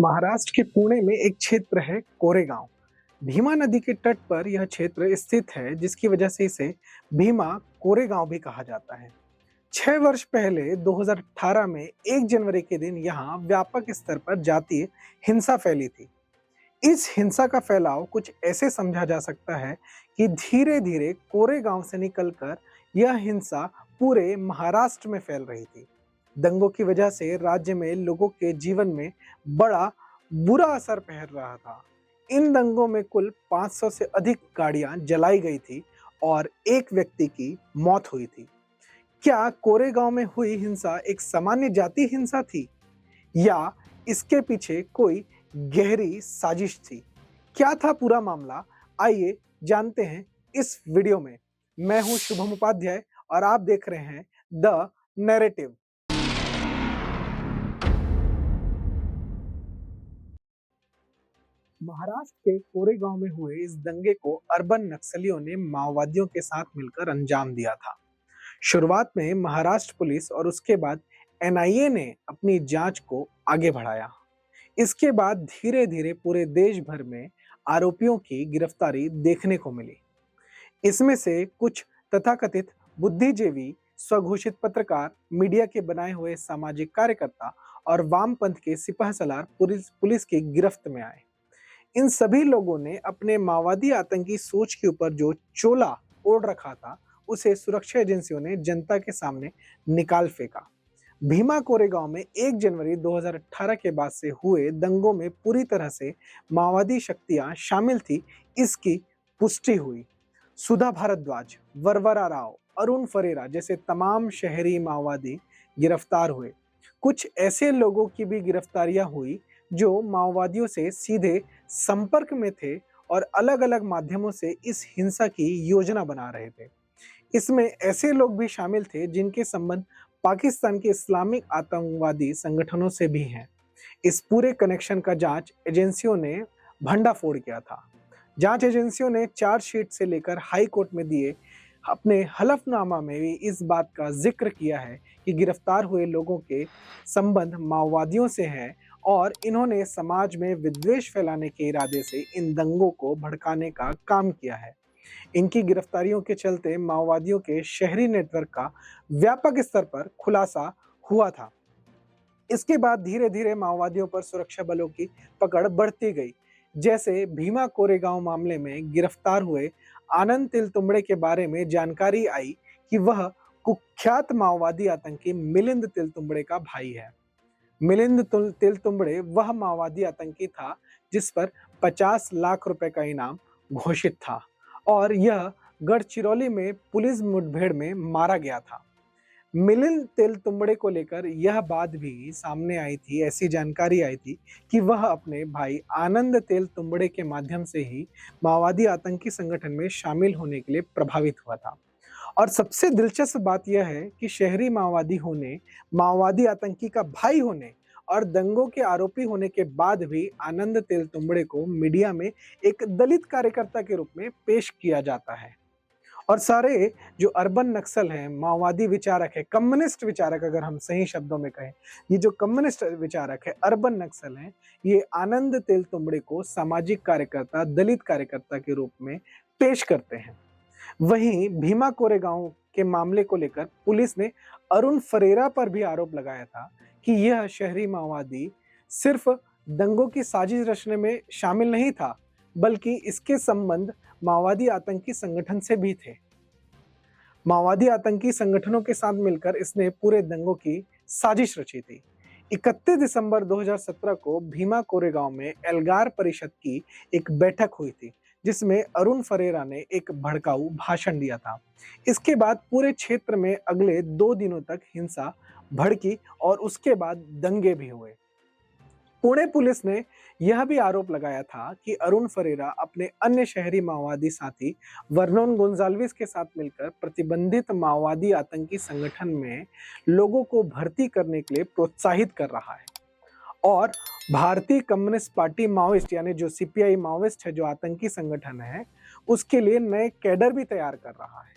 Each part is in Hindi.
महाराष्ट्र के पुणे में एक क्षेत्र है कोरेगांव। भीमा नदी के तट पर यह क्षेत्र स्थित है, जिसकी वजह से इसे भीमा कोरेगांव भी कहा जाता है। 6 वर्ष पहले 2018 में 1 जनवरी के दिन यहाँ व्यापक स्तर पर जातीय हिंसा फैली थी। इस हिंसा का फैलाव कुछ ऐसे समझा जा सकता है कि धीरे धीरे कोरेगांव से निकलकर यह हिंसा पूरे महाराष्ट्र में फैल रही थी। दंगों की वजह से राज्य में लोगों के जीवन में बड़ा बुरा असर पड़ रहा था। इन दंगों में कुल 500 से अधिक गाड़ियां जलाई गई थी और एक व्यक्ति की मौत हुई थी। क्या कोरेगांव में हुई हिंसा एक सामान्य जाति हिंसा थी या इसके पीछे कोई गहरी साजिश थी? क्या था पूरा मामला? आइए जानते हैं इस वीडियो में। मैं हूं शुभम उपाध्याय और आप देख रहे हैं द नैरेटिव। महाराष्ट्र के कोरेगांव में हुए इस दंगे को अर्बन नक्सलियों ने माओवादियों के साथ मिलकर अंजाम दिया था। शुरुआत में महाराष्ट्र पुलिस और उसके बाद एनआईए ने अपनी जांच को आगे बढ़ाया। इसके बाद धीरे धीरे पूरे देश भर में आरोपियों की गिरफ्तारी देखने को मिली। इसमें से कुछ तथाकथित बुद्धिजीवी, स्वघोषित पत्रकार, मीडिया के बनाए हुए सामाजिक कार्यकर्ता और वामपंथ के सिपहसालार पुलिस की गिरफ्त में आए। इन सभी लोगों ने अपने माओवादी आतंकी सोच के ऊपर जो चोला ओढ़ रखा था, उसे सुरक्षा एजेंसियों ने जनता के सामने निकाल फेंका। भीमा कोरेगांव में 1 जनवरी 2018 के बाद से हुए दंगों में पूरी तरह से माओवादी शक्तियां शामिल थी, इसकी पुष्टि हुई। सुधा भारद्वाज, वरवरा राव, अरुण फरेरा जैसे तमाम शहरी माओवादी गिरफ्तार हुए। कुछ ऐसे लोगों की भी गिरफ्तारियां हुई जो माओवादियों से सीधे संपर्क में थे और अलग-अलग माध्यमों से इस हिंसा की योजना बना रहे थे। इसमें ऐसे लोग भी शामिल थे जिनके संबंध पाकिस्तान के इस्लामिक आतंकवादी संगठनों से भी हैं। इस पूरे कनेक्शन का जांच एजेंसियों ने भंडाफोड़ किया था। जांच एजेंसियों ने चार्जशीट से लेकर हाई कोर्ट में दिए अपने हलफनामा में भी इस बात का जिक्र किया है कि गिरफ्तार हुए लोगों के संबंध माओवादियों से हैं और इन्होंने समाज में विद्वेष फैलाने के इरादे से इन दंगों को भड़काने का काम किया है। इनकी गिरफ्तारियों के चलते माओवादियों के शहरी नेटवर्क का व्यापक स्तर पर खुलासा हुआ था। इसके बाद धीरे धीरे माओवादियों पर सुरक्षा बलों की पकड़ बढ़ती गई। जैसे भीमा कोरेगांव मामले में गिरफ्तार हुए आनंद तिलतुंबड़े के बारे में जानकारी आई कि वह कुख्यात माओवादी आतंकी मिलिंद तिलतुंबड़े का भाई है। मिलिंद तिलतुंबड़े वह माओवादी आतंकी था जिस पर 50 लाख रुपए का इनाम घोषित था और यह गढ़चिरौली में पुलिस मुठभेड़ में मारा गया था। मिलिंद तिलतुंबड़े को लेकर यह बात भी सामने आई थी, ऐसी जानकारी आई थी कि वह अपने भाई आनंद तिलतुंबड़े के माध्यम से ही माओवादी आतंकी संगठन में शामिल होने के लिए प्रभावित हुआ था। और सबसे दिलचस्प बात यह है कि शहरी माओवादी होने, माओवादी आतंकी का भाई होने और दंगों के आरोपी होने के बाद भी आनंद तिलतुंबड़े को मीडिया में एक दलित कार्यकर्ता के रूप में पेश किया जाता है। और सारे जो अर्बन नक्सल हैं, माओवादी विचारक है, कम्युनिस्ट विचारक, अगर हम सही शब्दों में कहें, ये जो कम्युनिस्ट विचारक है, अर्बन नक्सल हैं, ये आनंद तिलतुंबड़े को सामाजिक कार्यकर्ता, दलित कार्यकर्ता के रूप में पेश करते हैं। वहीं भीमा कोरेगांव के मामले को लेकर पुलिस ने अरुण फरेरा पर भी आरोप लगाया था कि यह शहरी माओवादी सिर्फ दंगों की साजिश रचने में शामिल नहीं था, बल्कि इसके संबंध माओवादी आतंकी संगठन से भी थे। माओवादी आतंकी संगठनों के साथ मिलकर इसने पूरे दंगों की साजिश रची थी। 31 दिसंबर 2017 को भीमा कोरेगांव में एल्गार परिषद की एक बैठक हुई थी, जिसमें अरुण फरेरा ने एक भड़काऊ भाषण दिया था। इसके बाद पूरे क्षेत्र में अगले 2 दिनों तक हिंसा भड़की और उसके बाद दंगे भी हुए। पुणे पुलिस ने यह भी आरोप लगाया था कि अरुण फरेरा अपने अन्य शहरी माओवादी साथी वर्नोन गोंजाल्विस के साथ मिलकर प्रतिबंधित माओवादी आतंकी संगठन में लोगों को भर्ती करने के लिए प्रोत्साहित कर रहा है और भारतीय कम्युनिस्ट पार्टी माओइस्ट, यानी जो सीपीआई माओइस्ट है, जो आतंकी संगठन है, उसके लिए नए कैडर भी तैयार कर रहा है।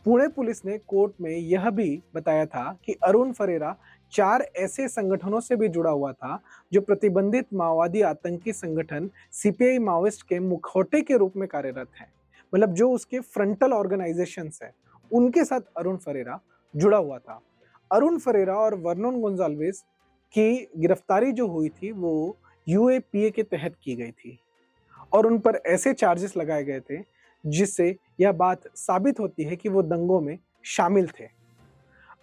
पुणे पुलिस ने कोर्ट में यह भी बताया था कि अरुण फरेरा 4 ऐसे संगठनों से भी जुड़ा हुआ था जो प्रतिबंधित माओवादी आतंकी संगठन सीपीआई माओइस्ट के मुखौटे के रूप में कार्यरत है। मतलब जो उसके फ्रंटल ऑर्गेनाइजेशंस है, उनके साथ अरुण फरेरा जुड़ा हुआ था। अरुण फरेरा और वर्नोन गोंजाल्विस की गिरफ्तारी जो हुई थी वो यूएपीए के तहत की गई थी और उन पर ऐसे चार्जेस लगाए गए थे जिससे यह बात साबित होती है कि वो दंगों में शामिल थे।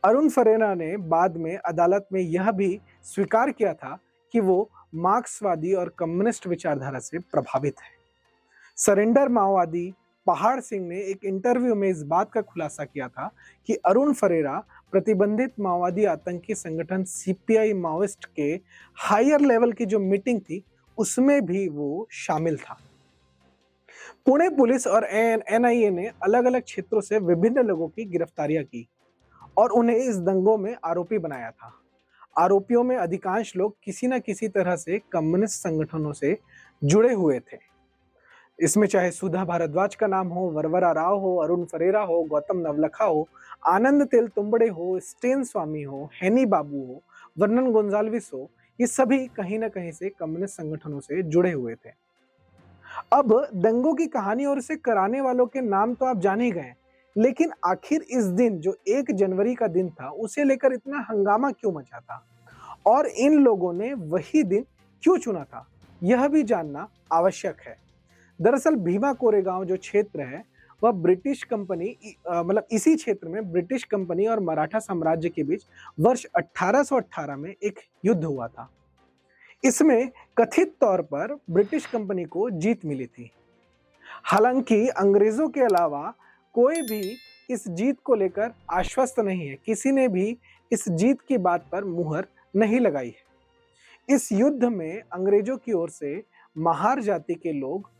अरुण फरेरा ने बाद में अदालत में यह भी स्वीकार किया था कि वो मार्क्सवादी और कम्युनिस्ट विचारधारा से प्रभावित है। सरेंडर माओवादी पहाड़ सिंह ने एक इंटरव्यू में इस बात का खुलासा किया था कि अरुण फरेरा प्रतिबंधित माओवादी आतंकी संगठन सीपीआई माओइस्ट के हायर लेवल की जो मीटिंग थी उसमें भी वो शामिल था। पुणे पुलिस और एनआईए ने अलग अलग क्षेत्रों से विभिन्न लोगों की गिरफ्तारियां की और उन्हें इस दंगों में आरोपी बनाया था। आरोपियों में अधिकांश लोग किसी न किसी तरह से कम्युनिस्ट संगठनों से जुड़े हुए थे। इसमें चाहे सुधा भारद्वाज का नाम हो, वरवरा राव हो, अरुण फरेरा हो, गौतम नवलखा हो, आनंद तेल तुंबड़े हो, स्टेन स्वामी हो, हैनी बाबू हो, वर्नन गोंजाल्विस हो, ये सभी कहीं ना कहीं से कम्युनिस्ट संगठनों से जुड़े हुए थे। अब दंगों की कहानी और इसे कराने वालों के नाम तो आप जान ही गए, लेकिन आखिर इस दिन जो 1 जनवरी का दिन था उसे लेकर इतना हंगामा क्यों मचा था और इन लोगों ने वही दिन क्यों चुना था, यह भी जानना आवश्यक है। दरअसल भीमा कोरेगांव जो क्षेत्र है वह ब्रिटिश कंपनी मतलब इसी क्षेत्र में ब्रिटिश कंपनी और मराठा साम्राज्य के बीच वर्ष 1818 में एक युद्ध हुआ था। इसमें कथित तौर पर ब्रिटिश कंपनी को जीत मिली थी। हालांकि अंग्रेजों के अलावा कोई भी इस जीत को लेकर आश्वस्त नहीं है, किसी ने भी इस जीत की बात पर मुहर नहीं लगाई है। इस युद्ध में अंग्रेजों की ओर से महार जाति के लोग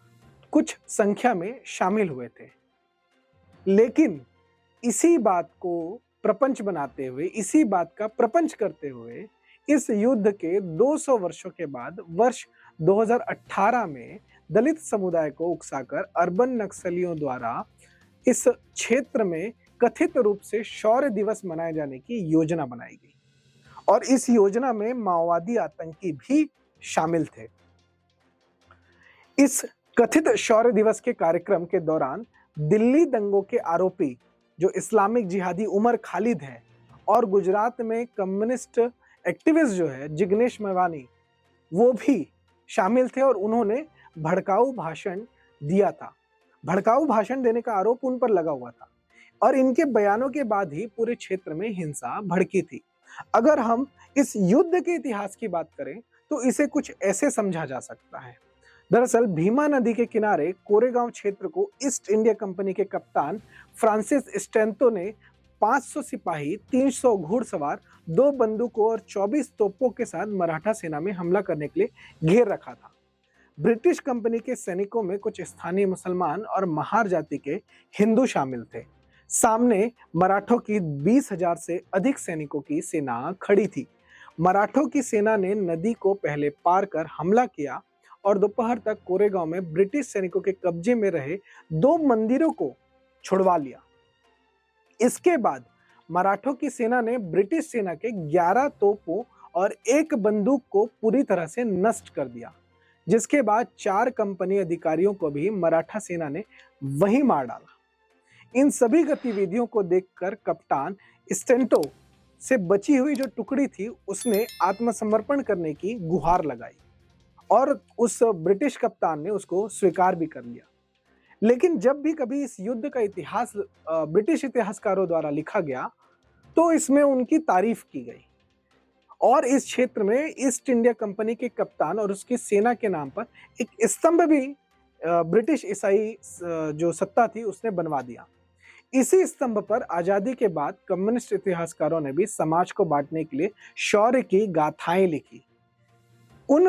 कुछ संख्या में शामिल हुए थे, लेकिन इसी बात को प्रपंच बनाते हुए, इसी बात का प्रपंच करते हुए इस युद्ध के 200 वर्षों के बाद वर्ष 2018 में दलित समुदाय को उकसाकर अर्बन नक्सलियों द्वारा इस क्षेत्र में कथित रूप से शौर्य दिवस मनाए जाने की योजना बनाई गई और इस योजना में माओवादी आतंकी भी शामिल थे। इस कथित शौर्य दिवस के कार्यक्रम के दौरान दिल्ली दंगों के आरोपी जो इस्लामिक जिहादी उमर खालिद है और गुजरात में कम्युनिस्ट एक्टिविस्ट जो है जिग्नेश मेवानी, वो भी शामिल थे और उन्होंने भड़काऊ भाषण दिया था। भड़काऊ भाषण देने का आरोप उन पर लगा हुआ था और इनके बयानों के बाद ही पूरे क्षेत्र में हिंसा भड़की थी। अगर हम इस युद्ध के इतिहास की बात करें तो इसे कुछ ऐसे समझा जा सकता है। दरअसल भीमा नदी के किनारे कोरेगांव क्षेत्र को ईस्ट इंडिया कंपनी के कप्तान फ्रांसिस स्टेंतो ने 500 सिपाही, 300 घुड़सवार, 2 बंदूकों और 24 तोपों के साथ मराठा सेना में हमला करने के लिए घेर रखा था। ब्रिटिश कंपनी के सैनिकों में कुछ स्थानीय मुसलमान और महार जाति के हिंदू शामिल थे। सामने मराठों की 20,000 से अधिक सैनिकों की सेना खड़ी थी। मराठों की सेना ने नदी को पहले पार कर हमला किया और दोपहर तक कोरेगांव में ब्रिटिश सैनिकों के कब्जे में रहे 2 मंदिरों को छुड़वा लिया। इसके बाद मराठों की सेना ने ब्रिटिश सेना के 11 तोपों और 1 बंदूक को पूरी तरह से नष्ट कर दिया, जिसके बाद 4 कंपनी अधिकारियों को भी मराठा सेना ने वहीं मार डाला। इन सभी गतिविधियों को देखकर कप्तान स्टेंटो से बची हुई जो टुकड़ी थी उसने आत्मसमर्पण करने की गुहार लगाई और उस ब्रिटिश कप्तान ने उसको स्वीकार भी कर लिया। लेकिन जब भी कभी इस युद्ध का इतिहास ब्रिटिश इतिहासकारों द्वारा लिखा गया तो इसमें उनकी तारीफ की गई और इस क्षेत्र में ईस्ट इंडिया कंपनी के कप्तान और उसकी सेना के नाम पर एक स्तंभ भी ब्रिटिश ईसाई जो सत्ता थी उसने बनवा दिया। इसी स्तंभ पर आजादी के बाद कम्युनिस्ट इतिहासकारों ने भी समाज को बांटने के लिए शौर्य की गाथाएं लिखी। उन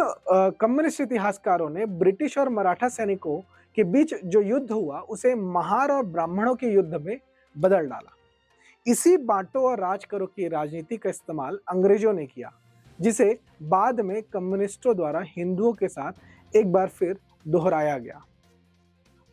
कम्युनिस्ट इतिहासकारों ने ब्रिटिश और मराठा सैनिकों के बीच जो युद्ध हुआ उसे महार और ब्राह्मणों के युद्ध में बदल डाला। इसी बांटो और राज करो की राजनीति का इस्तेमाल अंग्रेजों ने किया, जिसे बाद में कम्युनिस्टों द्वारा हिंदुओं के साथ एक बार फिर दोहराया गया।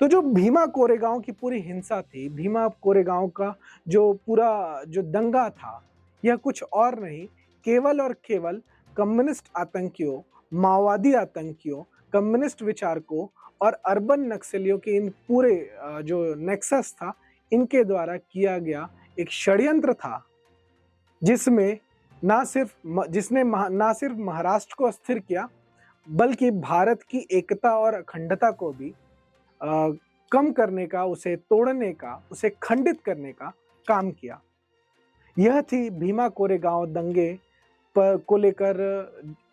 तो जो भीमा कोरेगांव की पूरी हिंसा थी, भीमा कोरेगांव का जो पूरा जो दंगा था, यह कुछ और नहीं, केवल और केवल कम्युनिस्ट आतंकियों, माओवादी आतंकियों, कम्युनिस्ट विचारकों और अर्बन नक्सलियों के इन पूरे जो नेक्सस था, इनके द्वारा किया गया एक षड्यंत्र था, जिसमें ना सिर्फ महाराष्ट्र को अस्थिर किया, बल्कि भारत की एकता और अखंडता को भी कम करने का, उसे तोड़ने का, उसे खंडित करने का काम किया। यह थी भीमा कोरेगांव दंगे को लेकर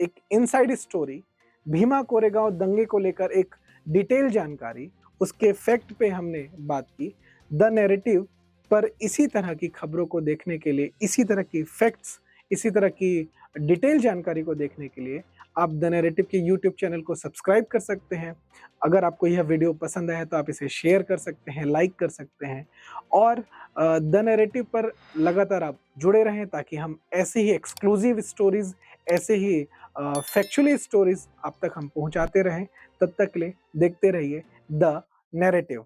एक इनसाइड स्टोरी, भीमा कोरेगांव दंगे को लेकर एक डिटेल जानकारी, उसके फैक्ट पे हमने बात की। द नैरेटिव पर इसी तरह की खबरों को देखने के लिए, इसी तरह की फैक्ट्स, इसी तरह की डिटेल जानकारी को देखने के लिए आप द नैरेटिव के यूट्यूब चैनल को सब्सक्राइब कर सकते हैं। अगर आपको यह वीडियो पसंद आया तो आप इसे शेयर कर सकते हैं, लाइक कर सकते हैं, और द नैरेटिव पर लगातार आप जुड़े रहें ताकि हम ऐसे ही एक्सक्लूसिव स्टोरीज, ऐसे ही फैक्चुअली स्टोरीज आप तक हम पहुंचाते रहें। तब तक के लिए देखते रहिए द नैरेटिव।